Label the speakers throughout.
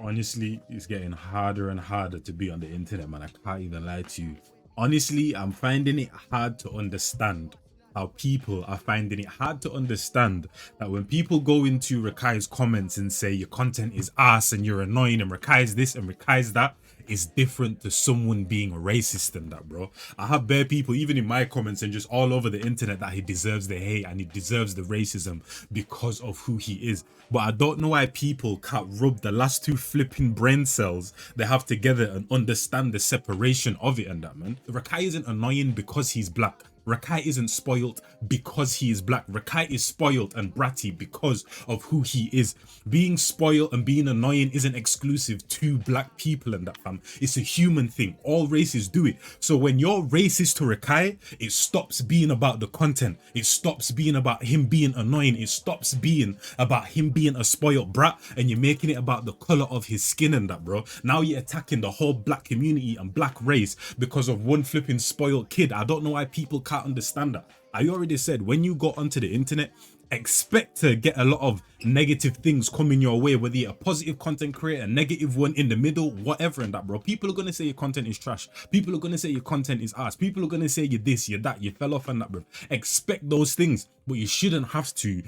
Speaker 1: Honestly, it's getting harder and harder to be on the internet, man. I can't even lie to you. Honestly, I'm finding it hard to understand how people are finding it hard to understand that when people go into Rakai's comments and say your content is ass and you're annoying and Rakai's this and Rakai's that, is different to someone being racist and that, bro. I have bare people, even in my comments and just all over the internet, that he deserves the hate and he deserves the racism because of who he is. But I don't know why people can't rub the last two flipping brain cells they have together and understand the separation of it and that, man. Rakai isn't annoying because he's black. Rakai isn't spoiled because he is black. Rakai is spoiled and bratty because of who he is. Being spoiled and being annoying isn't exclusive to black people and that, fam. It's a human thing. All races do it. So when you're racist to Rakai, it stops being about the content. It stops being about him being annoying. It stops being about him being a spoiled brat, and you're making it about the color of his skin and that, bro. Now you're attacking the whole black community and black race because of one flipping spoiled kid. I don't know why people can't understand that. I already said, when you go onto the internet, expect to get a lot of negative things coming your way, whether you're a positive content creator, a negative one in the middle, whatever and that, bro. People are gonna say your content is trash. People are gonna say your content is ass. People are gonna say you're this, you're that, you fell off and that, bro. Expect those things, but you shouldn't have to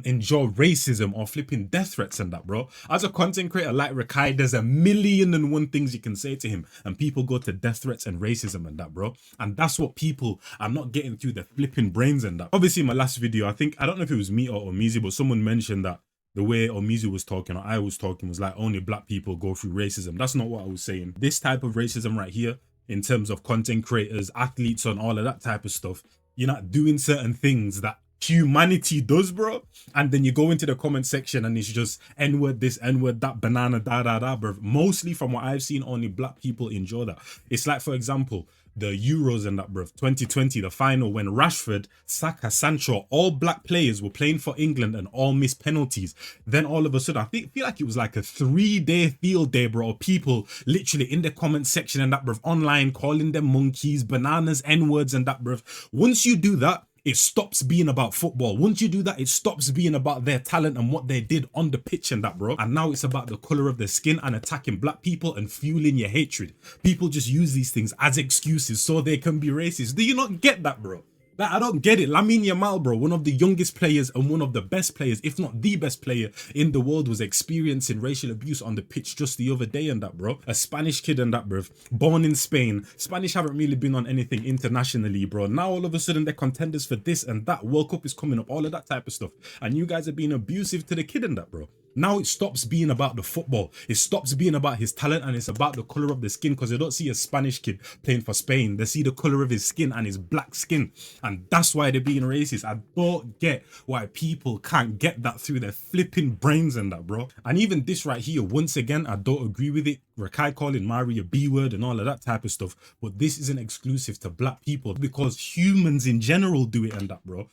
Speaker 1: endure racism or flipping death threats and that, bro. As a content creator like Rakai, there's 1,000,001 things you can say to him, and people go to death threats and racism and that, bro. And that's what people are not getting through their flipping brains and that. Obviously, in my last video, I don't know if it was me or Omizi, but someone mentioned that the way Omizu was talking or I was talking was like only black people go through racism. That's not what I was saying. This type of racism right here, in terms of content creators, athletes, and all of that type of stuff, you're not doing certain things that humanity does, bro. And then you go into the comment section and it's just N-word this, N-word that, banana, da, bro. Mostly from what I've seen, only black people enjoy that. It's like, for example, the Euros and that, bro. 2020, the final, when Rashford, Saka, Sancho, all black players were playing for England and all missed penalties. Then all of a sudden, I feel like it was like a 3-day field day, bro. People literally in the comment section and that, bro, online calling them monkeys, bananas, N-words and that, bro. Once you do that, it stops being about football. Once you do that, it stops being about their talent and what they did on the pitch and that, bro. And now it's about the color of their skin and attacking black people and fueling your hatred. People just use these things as excuses so they can be racist. Do you not get that, bro? Like, I don't get it. Lamine Yamal, bro, one of the youngest players and one of the best players, if not the best player in the world, was experiencing racial abuse on the pitch just the other day and that, bro. A Spanish kid and that, bro. Born in Spain. Spanish haven't really been on anything internationally, bro. Now all of a sudden they're contenders for this and that. World Cup is coming up, all of that type of stuff. And you guys are being abusive to the kid and that, bro. Now it stops being about the football. It stops being about his talent and it's about the color of the skin, because they don't see a Spanish kid playing for Spain. They see the color of his skin and his black skin. And that's why they're being racist. I don't get why people can't get that through their flipping brains and that, bro. And even this right here, once again, I don't agree with it. Rakai calling Mari a B-word and all of that type of stuff. But this isn't exclusive to black people, because humans in general do it and that, bro.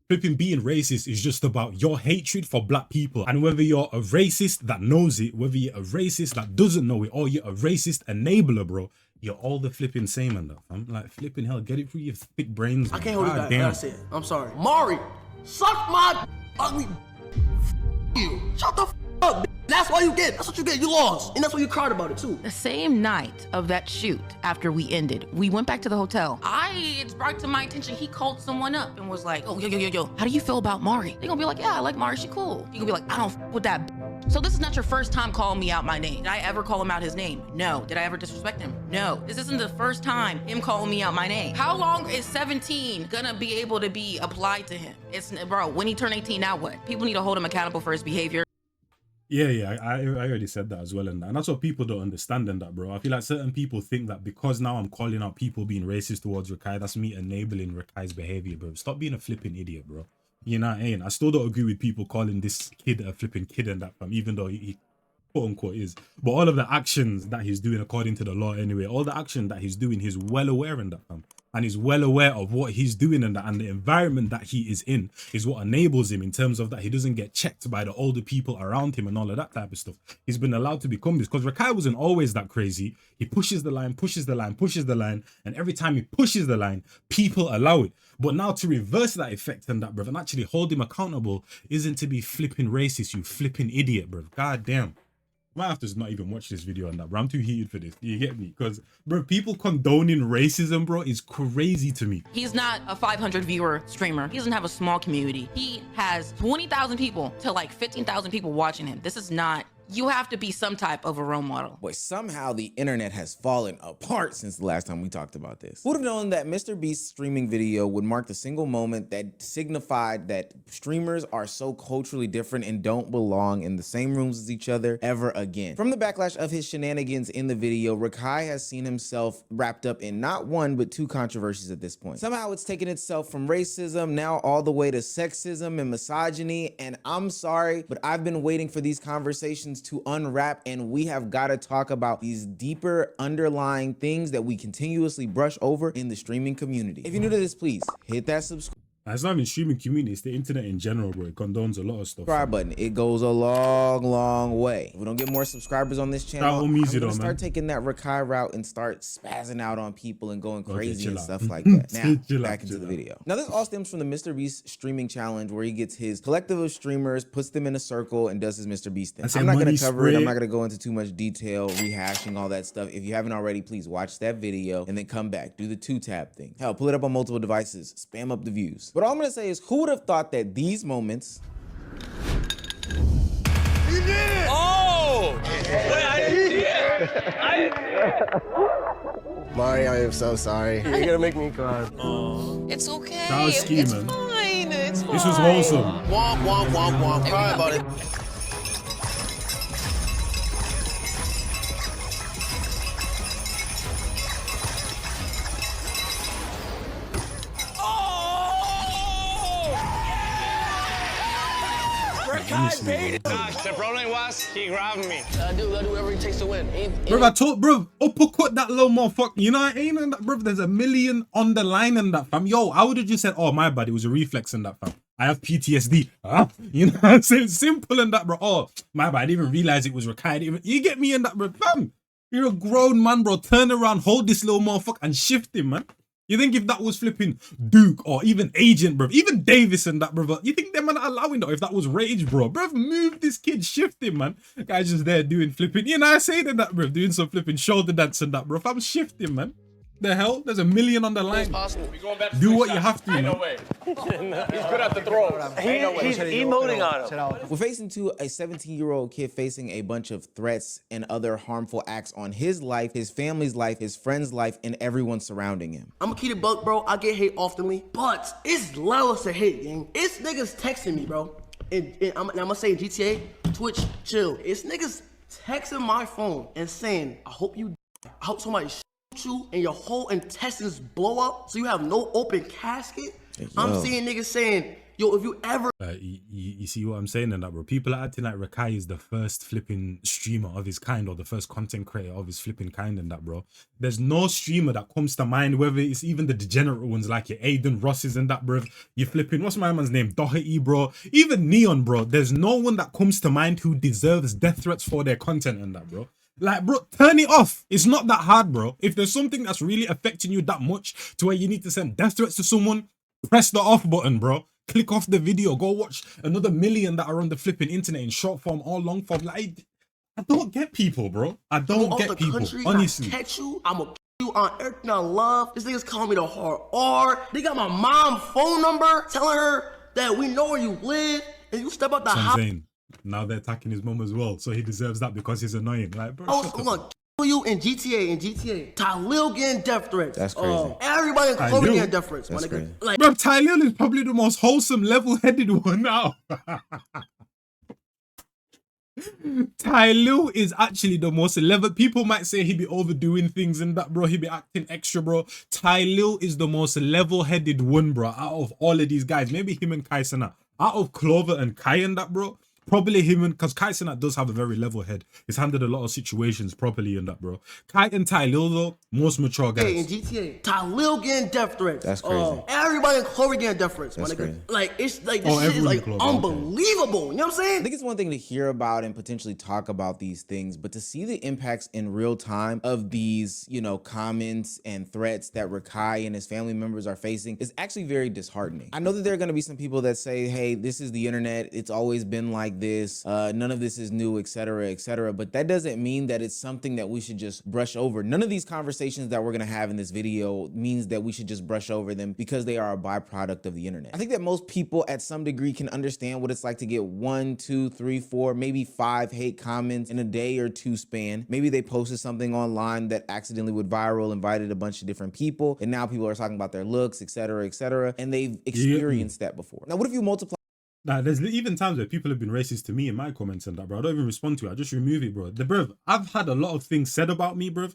Speaker 1: Flipping being racist is just about your hatred for black people, and whether you're a racist that knows it, whether you're a racist that doesn't know it, or you're a racist enabler, bro, you're all the flipping same and that. I'm like, flipping hell, get it through your thick brains.
Speaker 2: I can't hold it back. That's it. I'm sorry. Mari, suck my ugly you. Shut the up. That's why you get. That's what you get. You lost, and that's why you cried about it too.
Speaker 3: The same night of that shoot, after we ended, we went back to the hotel. It's brought to my attention, he called someone up and was like, oh, yo, how do you feel about Mari? They gonna be like, yeah, I like Mari, she cool. You gonna be like, I don't f with that. So this is not your first time calling me out my name. Did I ever call him out his name? No. Did I ever disrespect him? No. This isn't the first time him calling me out my name. How long is 17 gonna be able to be applied to him? Bro, when he turned 18, now what? People need to hold him accountable for his behavior.
Speaker 1: Yeah, I already said that as well, and that's what people don't understand in that, bro. I feel like certain people think that because now I'm calling out people being racist towards Rakai, that's me enabling Rakai's behavior, bro. Stop being a flipping idiot, bro. You know what I mean? I still don't agree with people calling this kid a flipping kid and that, fam, even though he quote unquote is. But all of the actions that he's doing according to the law anyway, all the action that he's doing, he's well aware in that, fam. And he's well aware of what he's doing and that, and the environment that he is in is what enables him in terms of that he doesn't get checked by the older people around him and all of that type of stuff. He's been allowed to become this because Rakai wasn't always that crazy. He pushes the line, and every time he pushes the line, people allow it. But now to reverse that effect and that, bruv, and actually hold him accountable isn't to be flipping racist, you flipping idiot, bruv. God damn. might have to just not even watch this video on that, bro. I'm too heated for this. You get me? Because, bro, people condoning racism, bro, is crazy to me.
Speaker 3: He's not a 500 viewer streamer. He doesn't have a small community. He has 20,000 people to like 15,000 people watching him. This is not, you have to be some type of a role model.
Speaker 4: Boy, somehow the internet has fallen apart since the last time we talked about this. Who would have known that Mr. Beast's streaming video would mark the single moment that signified that streamers are so culturally different and don't belong in the same rooms as each other ever again? From the backlash of his shenanigans in the video, Rakai has seen himself wrapped up in not one, but two controversies at this point. Somehow it's taken itself from racism now all the way to sexism and misogyny, and I'm sorry, but I've been waiting for these conversations to unwrap, and we have got to talk about these deeper underlying things that we continuously brush over in the streaming community. If you're new to this, please hit that subscribe
Speaker 1: It's not even streaming community, it's the internet in general, bro. It condones a lot of stuff.
Speaker 4: button. It goes a long way. If we don't get more subscribers on this channel, I'm gonna start taking that Rakai route and start spazzing out on people and going crazy and stuff like that. Now, back into the video. Now, this all stems from the Mr. Beast streaming challenge, where he gets his collective of streamers, puts them in a circle, and does his Mr. Beast thing. I'm not gonna cover it. I'm not gonna go into too much detail, rehashing all that stuff. If you haven't already, please watch that video and then come back, do the 2-tap thing. Hell, pull it up on multiple devices, spam up the views. But all I'm gonna say is, who would have thought that these moments...
Speaker 5: You did it! Oh! Wait, I didn't see it! I didn't see it!
Speaker 2: Mari, I am so sorry. You're gonna make me cry.
Speaker 3: It's okay.
Speaker 1: That was ski,
Speaker 3: it's
Speaker 1: man.
Speaker 3: fine. It's fine.
Speaker 1: This was wholesome.
Speaker 2: Womp, womp, womp, womp. Cry about it.
Speaker 5: The problem was he grabbed me.
Speaker 2: I do whatever it takes to win.
Speaker 1: Bro, I told, bro, uppercut that little motherfucker. You know, I ain't in that, bro. There's a million on the line in that, fam. Yo, I would have just said, oh, my bad. It was a reflex in that, fam. I have PTSD. Huh? You know what I'm saying? Simple in that, bro. Oh, my bad. I didn't even realize it was Rakai. You get me in that, bro. Fam, you're a grown man, bro. Turn around, hold this little motherfucker and shift him, man. You think if that was flipping Duke or even Agent, bro, even Davis and that, bro, you think them man are allowing that if that was Rage, bro? Bro, move this kid, shift him, man. The guy's just there doing flipping, you know, I say that, bro, doing some flipping shoulder dance and that, bro. If I'm shifting, man. The hell? There's a million on the line. Do what you have to, man.
Speaker 5: No way. He's good at the throw. He's emoting on him.
Speaker 4: We're facing to a 17-year-old kid facing a bunch of threats and other harmful acts on his life, his family's life, his friend's life, and everyone surrounding him.
Speaker 2: I'm a keep it buck, bro. I get hate oftenly, but it's levels to hate, gang. It's niggas texting me, bro. And I'm gonna say GTA, Twitch, chill. It's niggas texting my phone and saying, I hope somebody you and your whole intestines blow up so you have no open casket. I'm seeing niggas saying, yo, if you ever
Speaker 1: you see what I'm saying in that, bro? People are acting like Rakai is the first flipping streamer of his kind or the first content creator of his flipping kind in that, bro. There's no streamer that comes to mind, whether it's even the degenerate ones like your Aiden Rosses and that, bro. You flipping, what's my man's name? Doherty, bro. Even Neon, bro. There's no one that comes to mind who deserves death threats for their content and that, bro. Like, bro, turn it off. It's not that hard, bro. If there's something that's really affecting you that much to where you need to send death threats to someone, press the off button, bro. Click off the video. Go watch another million that are on the flipping internet in short form or long form. Like, I don't get people, bro. I don't get people, honestly.
Speaker 2: Catch you, I'ma kill you on everything I love. This nigga's calling me the hard R. They got my mom's phone number, telling her that we know where you live, and you step out the house.
Speaker 1: Now they're attacking his mom as well, so he deserves that because he's annoying. Like, bro,
Speaker 2: I'm gonna kill you in GTA. Tylil getting death threats.
Speaker 4: That's crazy.
Speaker 2: Everybody in Chloe getting death threats.
Speaker 4: That's crazy.
Speaker 2: Like,
Speaker 1: bro, Tylil is probably the most wholesome, level-headed one now. Tylil is actually the most level. People might say he be overdoing things and that, bro. He be acting extra, bro. Tylil is the most level-headed one, bro, out of all of these guys. Maybe him and Kai Sana. Out of Clover and Kai and that, bro. Probably him, and because Kai Cenat does have a very level head. He's handled a lot of situations properly in that, bro. Kai and Tylil, though, most mature guys.
Speaker 2: Hey, in GTA, Tylil getting death threats.
Speaker 4: That's crazy.
Speaker 2: Everybody in Chloe getting death threats.
Speaker 4: That's crazy.
Speaker 2: Like, it's like, this shit is like unbelievable. You know what I'm saying?
Speaker 4: I think it's one thing to hear about and potentially talk about these things, but to see the impacts in real time of these, you know, comments and threats that Rakai and his family members are facing is actually very disheartening. I know that there are going to be some people that say, hey, this is the internet. It's always been like like this. None of this is new, etc., etc. But that doesn't mean that it's something that we should just brush over. None of these conversations that we're gonna have in this video means that we should just brush over them because they are a byproduct of the internet. I think that most people at some degree can understand what it's like to get 1, 2, 3, 4, maybe 5 hate comments in a day or two span. Maybe they posted something online that accidentally went viral, invited a bunch of different people, and now people are talking about their looks, etc., etc., and they've experienced that before. Now, what if you multiply?
Speaker 1: Nah, there's even times where people have been racist to me in my comments and that, bro. I don't even respond to it. I just remove it, bro. Bro, I've had a lot of things said about me, bro.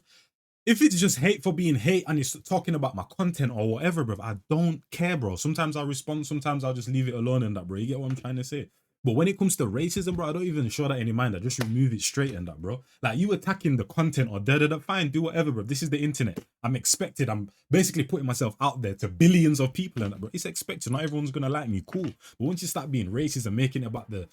Speaker 1: If it's just hate for being hate and it's talking about my content or whatever, bro, I don't care, bro. Sometimes I'll respond, sometimes I'll just leave it alone and that, bro. You get what I'm trying to say? But when it comes to racism, bro, I don't even show that any mind. I just remove it straight and that, bro. Like, you attacking the content or da-da-da, fine, do whatever, bro. This is the internet. I'm basically putting myself out there to billions of people and that, bro. It's expected. Not everyone's gonna like me, cool. But once you start being racist and making it about the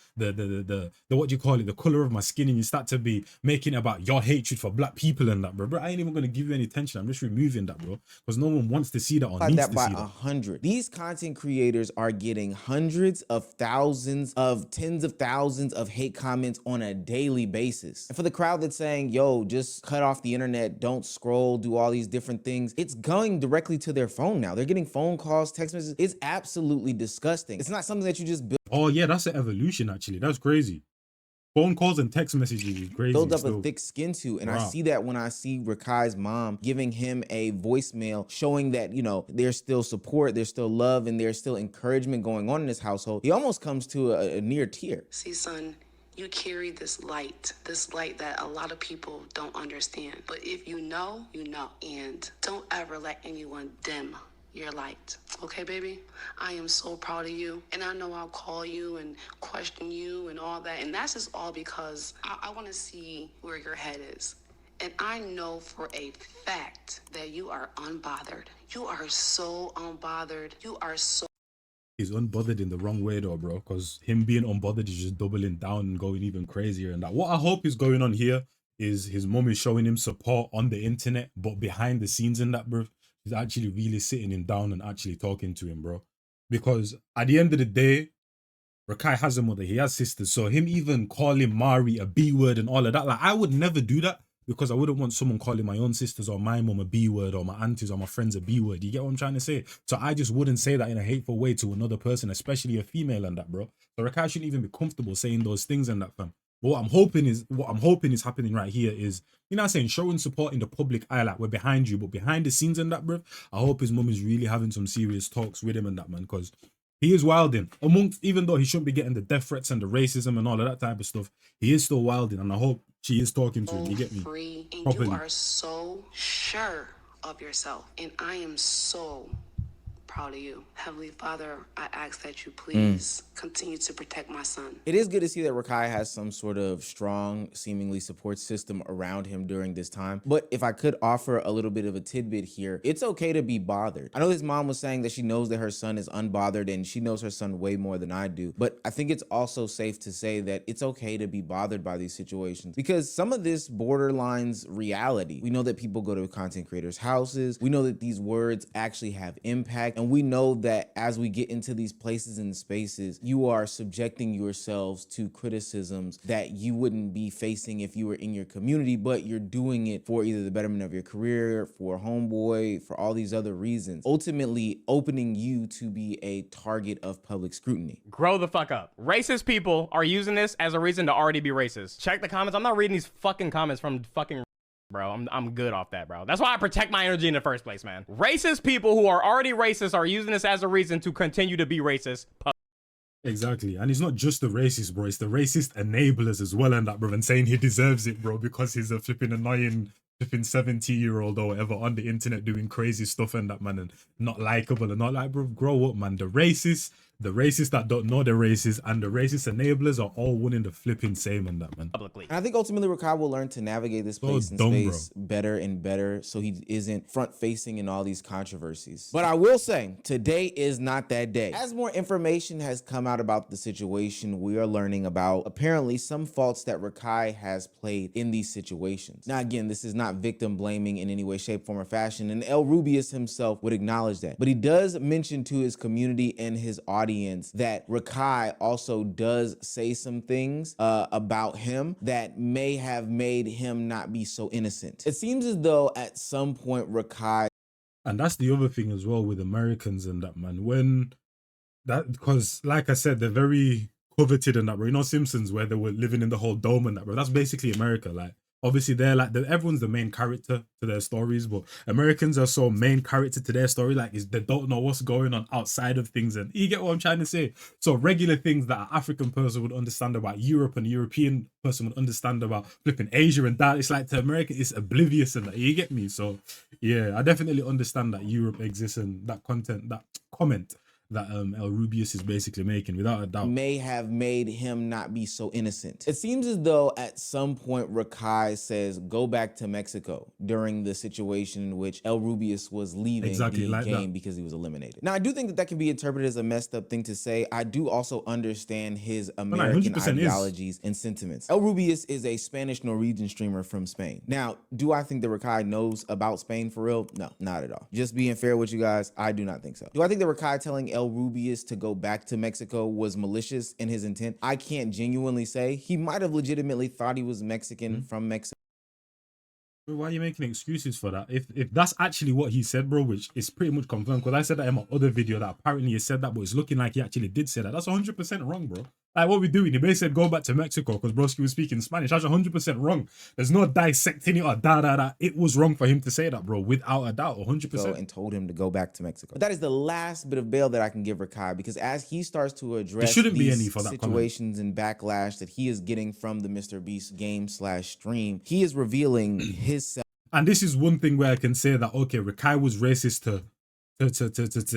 Speaker 1: what do you call it, the color of my skin, and you start to be making it about your hatred for black people and that, bro, I ain't even gonna give you any attention. I'm just removing that, bro, because no one wants to see that or needs
Speaker 4: that
Speaker 1: to
Speaker 4: by
Speaker 1: see that.
Speaker 4: 100. These content creators are getting hundreds of thousands of tens of thousands of hate comments on a daily basis. And for the crowd that's saying, yo, just cut off the internet, don't scroll, do all these different things, it's going directly to their phone now. They're getting phone calls, text messages. It's absolutely disgusting. It's not something that you just build.
Speaker 1: Oh yeah, that's an evolution actually. That's crazy. Phone calls and text messages is crazy.
Speaker 4: Build up a thick skin to. And
Speaker 1: wow.
Speaker 4: I see that when I see Rakai's mom giving him a voicemail showing that, you know, there's still support, there's still love, and there's still encouragement going on in this household. He almost comes to a near tear.
Speaker 6: See, son, you carry this light that a lot of people don't understand. But if you know, you know. And don't ever let anyone dim your light. Okay, baby? I am so proud of you. And I know I'll call you and question you and all that. And that's just all because I want to see where your head is. And I know for a fact that you are unbothered. You are so unbothered. You are so...
Speaker 1: He's unbothered in the wrong way though, bro, because him being unbothered is just doubling down and going even crazier. And that, what I hope is going on here is his mom is showing him support on the internet, but behind the scenes in that, bro, he's actually really sitting him down and actually talking to him, bro. Because at the end of the day, Rakai has a mother, he has sisters. So him even calling Mari a B word and all of that, like, I would never do that because I wouldn't want someone calling my own sisters or my mom a B word or my aunties or my friends a B word. You get what I'm trying to say? So I just wouldn't say that in a hateful way to another person, especially a female and that, bro. So Rakai shouldn't even be comfortable saying those things and that, fam. But what I'm hoping is happening right here is, you know what I'm saying, showing support in the public eye, like we're behind you, but behind the scenes and that, bro, I hope his mum is really having some serious talks with him and that, man, because he is wilding. Even though he shouldn't be getting the death threats and the racism and all of that type of stuff, he is still wilding, and I hope she is talking to him. You get me?
Speaker 6: Free, and
Speaker 1: properly.
Speaker 6: You are so sure of yourself, and I am so proud of you. Heavenly Father, I ask that you please continue to protect my son.
Speaker 4: It is good to see that Rakai has some sort of strong, seemingly support system around him during this time. But if I could offer a little bit of a tidbit here, it's okay to be bothered. I know his mom was saying that she knows that her son is unbothered and she knows her son way more than I do. But I think it's also safe to say that it's okay to be bothered by these situations because some of this borderlines reality. We know that people go to content creators' houses. We know that these words actually have impact. And we know that as we get into these places and spaces, you are subjecting yourselves to criticisms that you wouldn't be facing if you were in your community, but you're doing it for either the betterment of your career, for homeboy, for all these other reasons, ultimately opening you to be a target of public scrutiny.
Speaker 7: Grow the fuck up. Racist people are using this as a reason to already be racist. Check the comments. I'm not reading these fucking comments from fucking bro. I'm good off that, bro. That's why I protect my energy in the first place, man. Racist people who are already racist are using this as a reason to continue to be racist.
Speaker 1: Exactly. And it's not just the racist, bro. It's the racist enablers as well and that, bro. And saying he deserves it, bro, because he's a flipping annoying flipping 70-year-old or whatever on the internet doing crazy stuff and that, man, and not likable and not like, bro, grow up, man. The racists that don't know they're racist, and the racist enablers are all one in the flipping same and that, man.
Speaker 7: Publicly.
Speaker 4: And I think ultimately Rakai will learn to navigate this place and space better and better so he isn't front facing in all these controversies. But I will say, today is not that day. As more information has come out about the situation, we are learning about apparently some faults that Rakai has played in these situations. Now, again, this is not victim blaming in any way, shape, form, or fashion, and El Rubius himself would acknowledge that. But he does mention to his community and his audience audience that Rakai also does say some things about him that may have made him not be so innocent. It seems as though at some point Rakai,
Speaker 1: And that's the other thing as well with Americans and that, man. When that, because like I said, they're very coveted and that, bro. You know Simpsons, where they were living in the whole dome and that, bro. That's basically America. Like, obviously they're like, everyone's the main character to their stories, but Americans are so main character to their story. Like, is they don't know what's going on outside of things, and you get what I'm trying to say. So regular things that an African person would understand about Europe and a European person would understand about flipping Asia and that, it's like to America it's oblivious and that. You get me? So yeah, I definitely understand that Europe exists and that content, that comment that El Rubius is basically making, without a doubt.
Speaker 4: may have made him not be so innocent. It seems as though at some point Rakai says, go back to Mexico during the situation in which El Rubius was leaving
Speaker 1: Exactly
Speaker 4: the
Speaker 1: like
Speaker 4: game
Speaker 1: that.
Speaker 4: because he was eliminated. Now, I do think that that can be interpreted as a messed up thing to say. I do also understand his American
Speaker 1: 100% is.
Speaker 4: ideologies and sentiments. El Rubius is a Spanish-Norwegian streamer from Spain. Now, do I think that Rakai knows about Spain for real? No, not at all. Just being fair with you guys, I do not think so. Do I think that Rakai telling El Rubius to go back to Mexico was malicious in his intent? I can't genuinely say. He might have legitimately thought he was Mexican from Mexico.
Speaker 1: Why are you making excuses for that? If that's actually what he said, bro, which is pretty much confirmed, because I said that in my other video that apparently he said that, but it's looking like he actually did say that. That's 100% wrong, bro. Like, what we doing? He basically said go back to Mexico because Broski was speaking Spanish. That's 100% wrong. There's no dissecting it or da. It was wrong for him to say that, bro, without a doubt, 100%.
Speaker 4: And told him to go back to Mexico. But that is the last bit of bail that I can give Rakai, because as he starts to address
Speaker 1: shouldn't be
Speaker 4: these
Speaker 1: any for that
Speaker 4: situations and backlash that he is getting from the Mr. Beast game/stream, he is revealing his
Speaker 1: And this is one thing where I can say that, okay, Rakai was racist to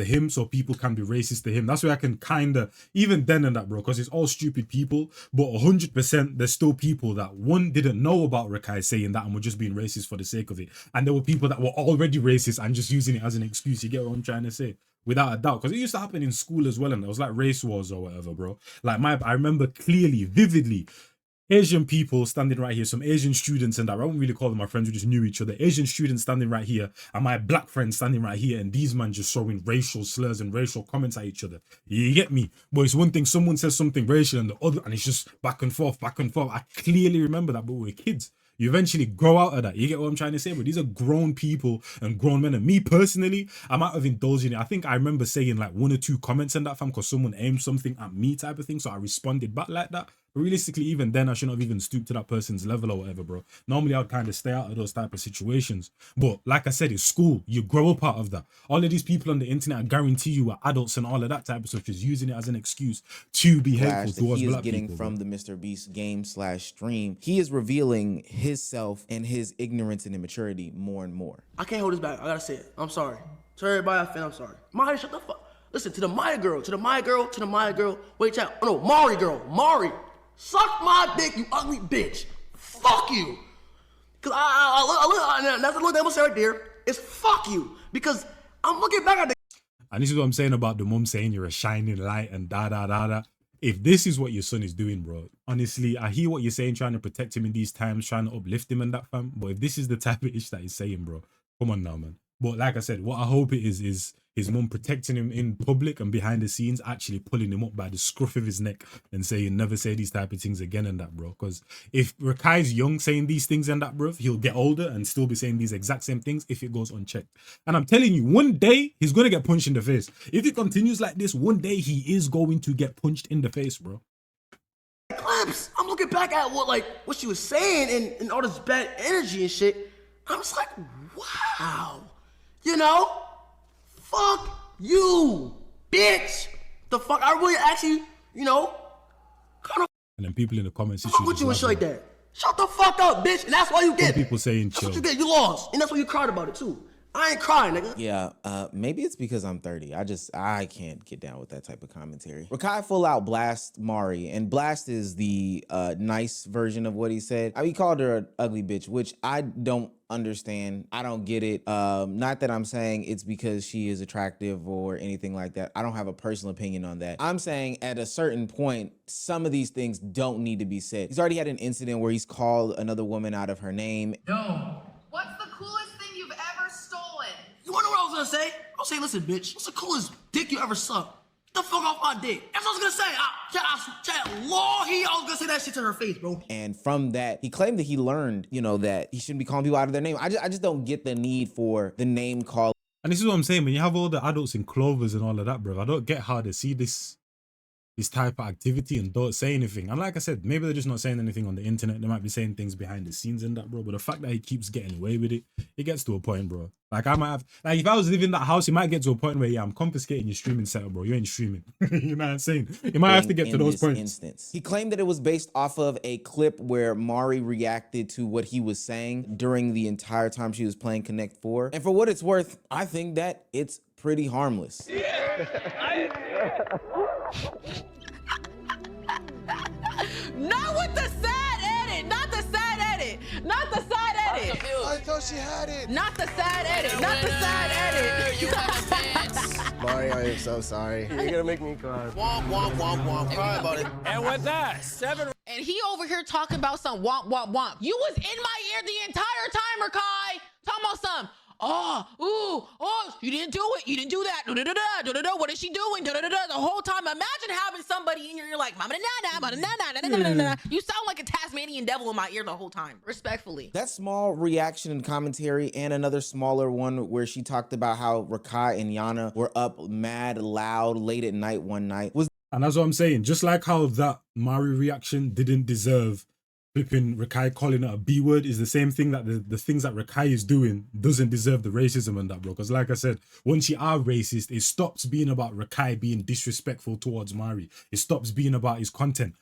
Speaker 1: him, so people can be racist to him. That's where I can kind of, even then and that, bro, because it's all stupid people, but 100% there's still people that, one, didn't know about Rakai saying that and were just being racist for the sake of it. And there were people that were already racist and just using it as an excuse. You get what I'm trying to say? Without a doubt, because it used to happen in school as well, and it was like race wars or whatever, bro. Like, I remember clearly, vividly, Asian people standing right here, some Asian students and that, I won't really call them my friends, we just knew each other. Asian students standing right here, and my black friends standing right here, and these men just throwing racial slurs and racial comments at each other. You get me? But it's one thing, someone says something racial and the other, and it's just back and forth, back and forth. I clearly remember that, but we were kids. You eventually grow out of that. You get what I'm trying to say? But these are grown people and grown men. And me personally, I might have indulged in it. I think I remember saying like 1 or 2 comments in that, fam, because someone aimed something at me type of thing. So I responded back like that. But realistically, even then, I shouldn't have even stooped to that person's level or whatever, bro. Normally, I'd kind of stay out of those type of situations. But like I said, it's school. You grow up out of that. All of these people on the internet, I guarantee you, are adults and all of that type of stuff, just using it as an excuse to be hateful towards black people. He is getting from the Mr. Beast game/stream. He is revealing himself and his ignorance and immaturity more and more.
Speaker 2: I can't hold this back. I gotta say it. I'm sorry. To everybody I feel, I'm sorry. Maya, shut the fuck. Listen, to the Maya girl, Wait, chat. Oh no, Mari girl. Mari. Suck my dick, you ugly bitch. Fuck you. Cause I look, that's the look that was right there. It's fuck you. Because I'm looking back at the.
Speaker 1: And this is what I'm saying about the mum saying you're a shining light and da. If this is what your son is doing, bro, honestly, I hear what you're saying, trying to protect him in these times, trying to uplift him and that, fam. But if this is the type of ish that he's saying, bro, come on now, man. But like I said, what I hope it is his mum protecting him in public and behind the scenes, actually pulling him up by the scruff of his neck and saying never say these type of things again and that, bro. Because if Rakai's young saying these things and that, bro, he'll get older and still be saying these exact same things if it goes unchecked. And I'm telling you, one day he's going to get punched in the face. If it continues like this, one day he is going to get punched in the face, bro.
Speaker 2: Clips. I'm looking back at what she was saying and all this bad energy and shit. I'm just like, wow. You know? Fuck you, bitch. The fuck? I really actually, you know, kind of.
Speaker 1: And then people in the comments,
Speaker 2: fuck with you and shit like that. Shut the fuck up, bitch. And that's why you get.
Speaker 1: People saying
Speaker 2: that's
Speaker 1: chill.
Speaker 2: what you get. You lost, and that's why you cried about it too. I ain't crying, nigga.
Speaker 4: Yeah, maybe it's because I'm 30. I can't get down with that type of commentary. Rakai full out blast Mari, and blast is the nice version of what he said. He called her an ugly bitch, which I don't understand. I don't get it. Not that I'm saying it's because she is attractive or anything like that. I don't have a personal opinion on that. I'm saying at a certain point, some of these things don't need to be said. He's already had an incident where he's called another woman out of her name.
Speaker 3: No. What's the coolest thing you've ever stolen?
Speaker 2: You wanna know what I was gonna say? I'll say, listen, bitch. What's the coolest dick you ever sucked? What the fuck off my dick. That's what I was gonna say. Lord, I was gonna say that shit to her face, bro.
Speaker 4: And from that, he claimed that he learned, you know, that he shouldn't be calling people out of their name. I just don't get the need for the name call.
Speaker 1: And this is what I'm saying, when you have all the adults in clovers and all of that, bro, I don't get how they see this type of activity and don't say anything. And like I said, maybe they're just not saying anything on the internet. They might be saying things behind the scenes and that, bro. But the fact that he keeps getting away with it, it gets to a point, bro. Like I might have, like if I was living in that house, it might get to a point where, yeah, I'm confiscating your streaming setup, bro. You ain't streaming. You know what I'm saying? You might have to get to those points.
Speaker 4: Instance. He claimed that it was based off of a clip where Mari reacted to what he was saying during the entire time she was playing Connect 4. And for what it's worth, I think that it's pretty harmless.
Speaker 3: Not with the sad edit. Not the sad edit. Not the sad edit.
Speaker 8: I thought she had it.
Speaker 3: Not the sad edit. Not the sad edit.
Speaker 5: You have a fence.
Speaker 8: Mari, I am so sorry. You're gonna make me cry.
Speaker 5: Womp, womp, womp, womp. Cry about it. And with that, 7.
Speaker 3: And he over here talking about some womp, womp, womp. You was in my ear the entire time, Rakai. Talking about some, oh, ooh, oh, you didn't do it. You didn't do that. Da-da-da-da, what is she doing? Da-da-da-da. The whole time. Imagine having somebody in your ear like, you sound like a Tasmanian devil in my ear the whole time. Respectfully.
Speaker 4: That small reaction and commentary, and another smaller one where she talked about how Rakai and Yana were up mad loud late at night one night was.
Speaker 1: And that's what I'm saying. Just like how that Mari reaction didn't deserve flipping Rakai calling it a B word, is the same thing that the things that Rakai is doing doesn't deserve the racism and that, bro. Because like I said, once you are racist, it stops being about Rakai being disrespectful towards Mari. It stops being about his content.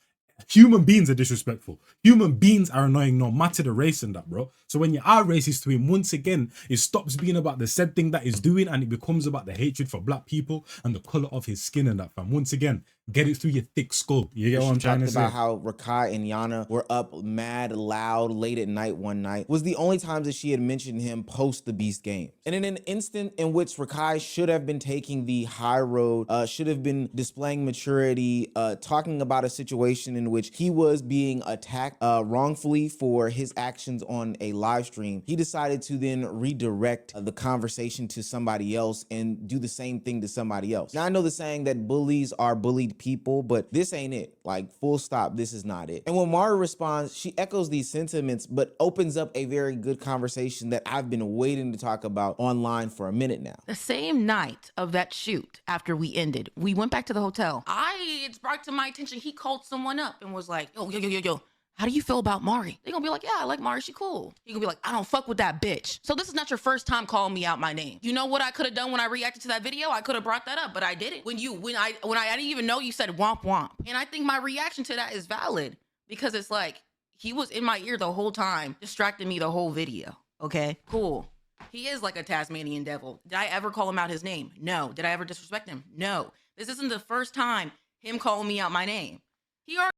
Speaker 1: Human beings are disrespectful. Human beings are annoying no matter the race and that, bro. So when you are racist to him, once again, it stops being about the said thing that he's doing and it becomes about the hatred for black people and the color of his skin and that, fam. Once again, get it through your thick skull. You get what I'm trying to say?
Speaker 4: About how Rakai and Yana were up mad loud late at night one night was the only times that she had mentioned him post the Beast games. And in an instant in which Rakai should have been taking the high road, should have been displaying maturity, talking about a situation in which he was being attacked wrongfully for his actions on a live stream, he decided to then redirect the conversation to somebody else and do the same thing to somebody else. Now I know the saying that bullies are bullied people, but this ain't it. Like, full stop, this is not it. And when Mari responds, she echoes these sentiments, but opens up a very good conversation that I've been waiting to talk about online for a minute now.
Speaker 3: The same night of that shoot, after we ended, we went back to the hotel. It's brought to my attention, he called someone up and was like, yo, how do you feel about Mari? They gonna be like, yeah, I like Mari, she cool. He gonna be like, I don't fuck with that bitch. So this is not your first time calling me out my name. You know what I could have done when I reacted to that video? I could have brought that up, but I didn't. When I didn't even know you said womp womp. And I think my reaction to that is valid because it's like, he was in my ear the whole time, distracting me the whole video. Okay, cool. He is like a Tasmanian devil. Did I ever call him out his name? No. Did I ever disrespect him? No. This isn't the first time him calling me out my name. He already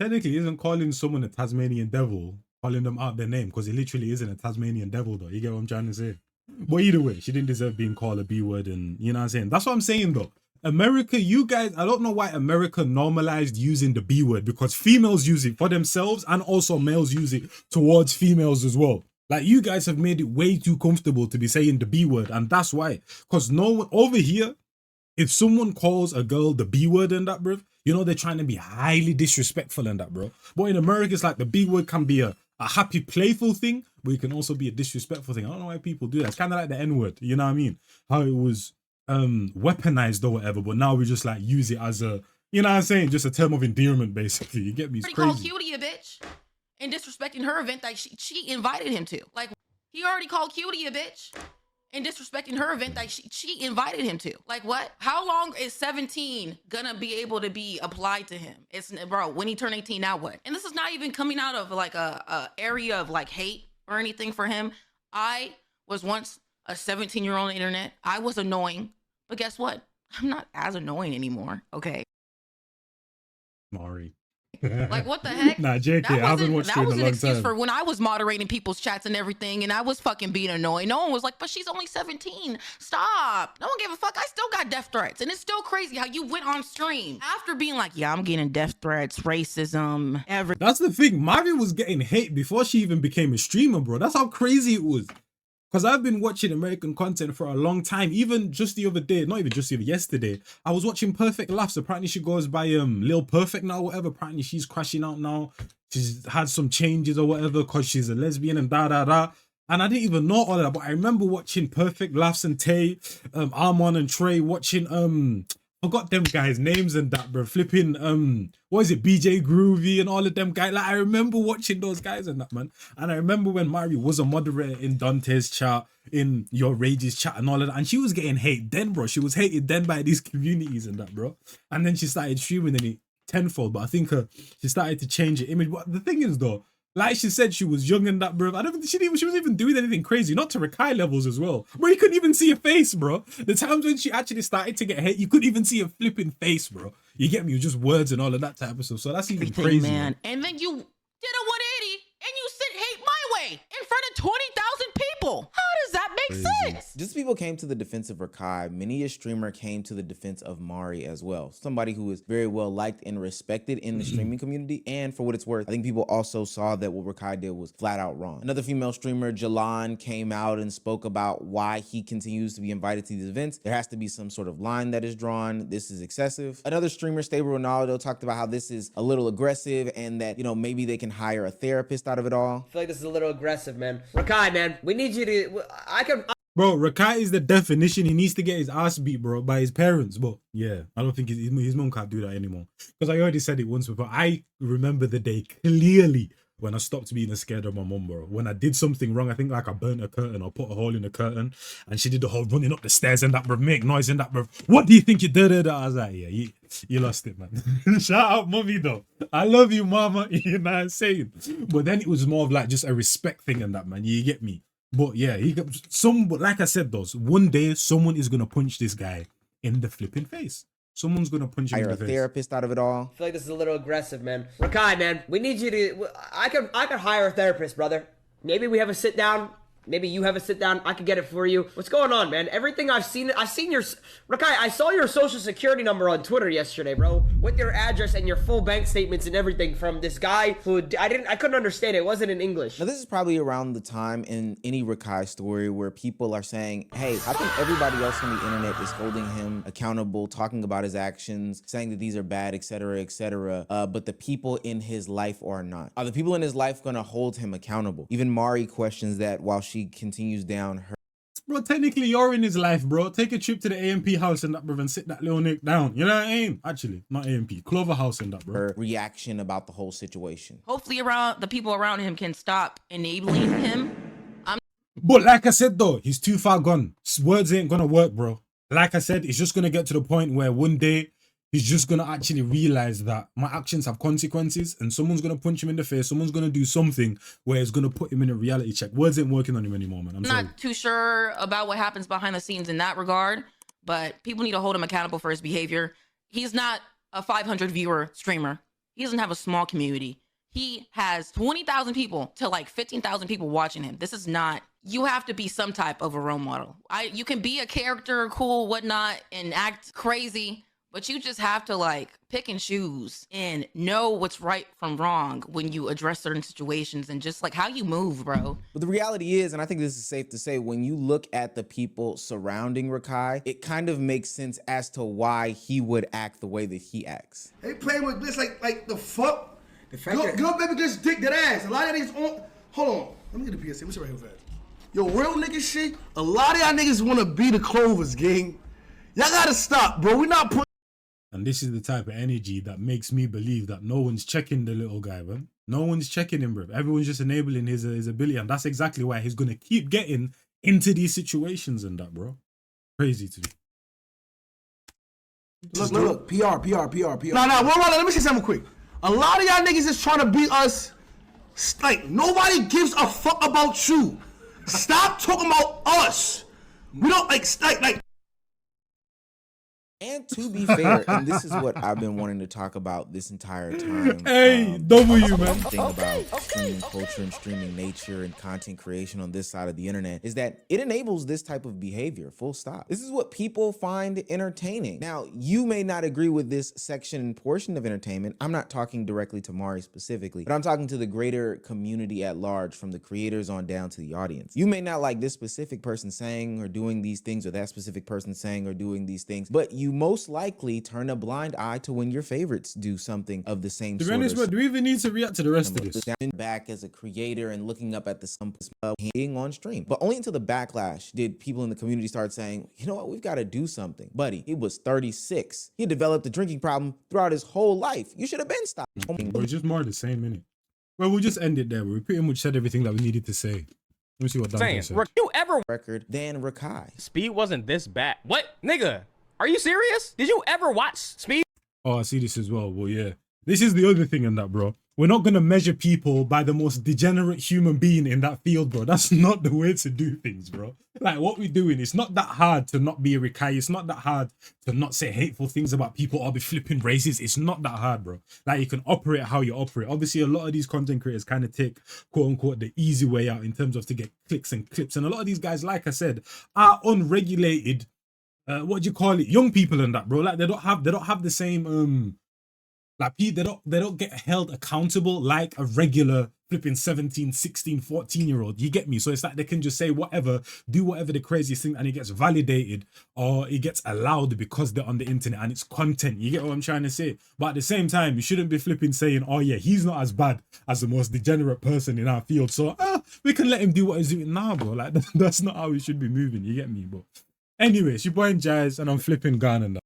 Speaker 1: Technically, he isn't calling someone a Tasmanian devil, calling them out their name, because he literally isn't a Tasmanian devil, though. You get what I'm trying to say? But either way, she didn't deserve being called a B word, and you know what I'm saying? That's what I'm saying, though. America, you guys, I don't know why America normalized using the B word, because females use it for themselves and also males use it towards females as well. Like, you guys have made it way too comfortable to be saying the B word, and that's why. Because no one over here, if someone calls a girl the B word and that, bro, you know they're trying to be highly disrespectful and that, bro. But in America, it's like the B word can be a happy, playful thing, but it can also be a disrespectful thing. I don't know why people do that. It's kind of like the N word, you know what I mean? How it was weaponized or whatever, but now we just like use it as a, you know what I'm saying, just a term of endearment, basically. You get me? It's
Speaker 3: called
Speaker 1: crazy.
Speaker 3: Cutie a bitch and disrespecting her event that she invited him to. Like, he already called Cutie a bitch and disrespecting her event that she invited him to. Like, what? How long is 17 gonna be able to be applied to him? It's, bro, when he turned 18, now what? And this is not even coming out of like a area of like hate or anything for him. I was once a 17-year-old on the internet. I was annoying, but guess what? I'm not as annoying anymore, okay?
Speaker 1: Mari.
Speaker 3: Like, what the heck?
Speaker 1: Nah, JK, I haven't watched it in a long time. That was an excuse
Speaker 3: for when I was moderating people's chats and everything, and I was fucking being annoying. No one was like, but she's only 17. Stop. No one gave a fuck. I still got death threats. And it's still crazy how you went on stream after being like, yeah, I'm getting death threats, racism, everything.
Speaker 1: That's the thing. Mari was getting hate before she even became a streamer, bro. That's how crazy it was. Because I've been watching American content for a long time. Even just the other day, not even just the other yesterday, I was watching Perfect Laughs. Apparently she goes by Lil Perfect now, whatever. Apparently she's crashing out now. She's had some changes or whatever because she's a lesbian and da. And I didn't even know all of that, but I remember watching Perfect Laughs and Tay, Armon and Trey watching forgot them guys' names and that, bro. Flipping what is it, BJ Groovy and all of them guys. Like I remember watching those guys and that, man. And I remember when Mari was a moderator in Dante's chat, in Your Rage's chat and all of that, and she was getting hate then, bro. She was hated then by these communities and that, bro. And then she started streaming and it tenfold, but I think she started to change her image. But the thing is though, like she said, she was young and that, bro. I don't think she wasn't even doing anything crazy. Not to Rakai levels as well. Bro, you couldn't even see her face, bro. The times when she actually started to get hate, you couldn't even see her flipping face, bro. You get me? Just words and all of that type of stuff. So that's even crazy, man.
Speaker 3: And then you did a 180 and you sent hate my way in front of 20,000 people. How does that make sense?
Speaker 4: Just people came to the defense of Rakai. Many a streamer came to the defense of Mari as well. Somebody who is very well liked and respected in the streaming community. And for what it's worth, I think people also saw that what Rakai did was flat out wrong. Another female streamer, Jalan, came out and spoke about why he continues to be invited to these events. There has to be some sort of line that is drawn. This is excessive. Another streamer, Stable Ronaldo, talked about how this is a little aggressive and that, you know, maybe they can hire a therapist out of it all.
Speaker 9: I feel like this is a little aggressive, man. Rakai, man, we need you to.
Speaker 1: Bro, Rakai is the definition. He needs to get his ass beat, bro, by his parents. But yeah, I don't think his mom can't do that anymore. Because I already said it once before. I remember the day clearly when I stopped being scared of my mom, bro. When I did something wrong, I think like I burnt a curtain or put a hole in a curtain, and she did the whole running up the stairs and that, bro, make noise and that, bro. What do you think you did? I was like, yeah, you lost it, man. Shout out, mommy, though. I love you, mama. You know what I'm saying? But then it was more of like just a respect thing and that, man. You get me? But yeah, but like I said, though, one day someone is gonna punch this guy in the flipping face. Someone's gonna punch him in the face.
Speaker 4: Hire a therapist out of it all.
Speaker 9: I feel like this is a little aggressive, man. Rakai, man, we need you to. I could hire a therapist, brother. Maybe we have a sit down. Maybe you have a sit down. I could get it for you. What's going on, man? Everything I've seen your Rakai. I saw your social security number on Twitter yesterday, bro, with your address and your full bank statements and everything from this guy who I couldn't understand it. It wasn't in English.
Speaker 4: Now this is probably around the time in any Rakai story where people are saying, "Hey, I think everybody else on the internet is holding him accountable, talking about his actions, saying that these are bad, etc., etc. But the people in his life are not. Are the people in his life gonna hold him accountable?" Even Mari questions that while she continues down her.
Speaker 1: Bro, technically you're in his life, bro. Take a trip to the AMP house and that, bro, and sit that little Nick down. You know what I mean? Actually, not AMP, Clover House and that, bro.
Speaker 4: Her reaction about the whole situation.
Speaker 3: Hopefully the people around him can stop enabling him.
Speaker 1: But like I said though, he's too far gone. Words ain't gonna work, bro. Like I said, it's just gonna get to the point where one day he's just gonna actually realize that my actions have consequences and someone's gonna punch him in the face, someone's gonna do something where it's gonna put him in a reality check. Words ain't working on him anymore, man. I'm
Speaker 3: not too sure about what happens behind the scenes in that regard, but people need to hold him accountable for his behavior. He's not a 500 viewer streamer. He doesn't have a small community. He has 20,000 people to like 15,000 people watching him. This is not, you have to be some type of a role model. You can be a character, cool, whatnot, and act crazy, but you just have to like pick and choose and know what's right from wrong when you address certain situations and just like how you move, bro.
Speaker 4: But the reality is, and I think this is safe to say, when you look at the people surrounding Rakai, it kind of makes sense as to why he would act the way that he acts.
Speaker 2: They playing with this like the fuck. Good baby just dick that ass. A lot of niggas on. Hold on. Let me get the PSA. What's your right here, Yo, real nigga shit. A lot of y'all niggas want to be the Clovers, gang. Y'all gotta stop, bro. We not putting.
Speaker 1: And this is the type of energy that makes me believe that no one's checking the little guy, man. No one's checking him, bro. Everyone's just enabling his ability. And that's exactly why he's going to keep getting into these situations and that, bro. Crazy to me.
Speaker 2: Look. PR. No, let me say something quick. A lot of y'all niggas is trying to beat us. Like, nobody gives a fuck about you. Stop talking about us. We don't, like
Speaker 4: And to be fair, and this is what I've been wanting to talk about this entire time.
Speaker 1: Hey, W, man.
Speaker 4: Thing about streaming culture and streaming nature and content creation on this side of the internet is that it enables this type of behavior, full stop. This is what people find entertaining. Now, you may not agree with this section and portion of entertainment. I'm not talking directly to Mari specifically, but I'm talking to the greater community at large, from the creators on down to the audience. You may not like this specific person saying or doing these things, or that specific person saying or doing these things, but you most likely turn a blind eye to when your favorites do something of the same
Speaker 1: To be
Speaker 4: sort.
Speaker 1: honest, bro, do we even need to react to the rest of this?
Speaker 4: Back as a creator and looking up at the sum of being on stream. But only until the backlash did people in the community start saying, you know what, we've got to do something. Buddy, he was 36. He developed a drinking problem throughout his whole life. You should have been stopped.
Speaker 1: Bro, it's just more of the same, innit? Well, we'll just end it there. We pretty much said everything that we needed to say. Let me see what Dante said.
Speaker 7: You ever
Speaker 4: record than Rakai.
Speaker 7: Speed wasn't this bad. What? Nigga, are you serious? Did you ever watch Speed?
Speaker 1: Oh, I see this as well. Well, yeah. This is the other thing in that, bro. We're not going to measure people by the most degenerate human being in that field, bro. That's not the way to do things, bro. Like, what we're doing, it's not that hard to not be a Rakai. It's not that hard to not say hateful things about people or be flipping racist. It's not that hard, bro. Like, you can operate how you operate. Obviously, a lot of these content creators kind of take, quote unquote, the easy way out in terms of to get clicks and clips. And a lot of these guys, like I said, are unregulated, what do you call it? Young people and that, bro. Like, they don't have the same, like, they don't get held accountable like a regular flipping 17, 16, 14-year-old. You get me? So it's like they can just say whatever, do whatever the craziest thing, and it gets validated or it gets allowed because they're on the internet and it's content. You get what I'm trying to say? But at the same time, you shouldn't be flipping saying, oh yeah, he's not as bad as the most degenerate person in our field, so we can let him do what he's doing now, bro. Like, that's not how we should be moving. You get me, bro? Anyways, your boy Jazz, and I'm flipping gone and that.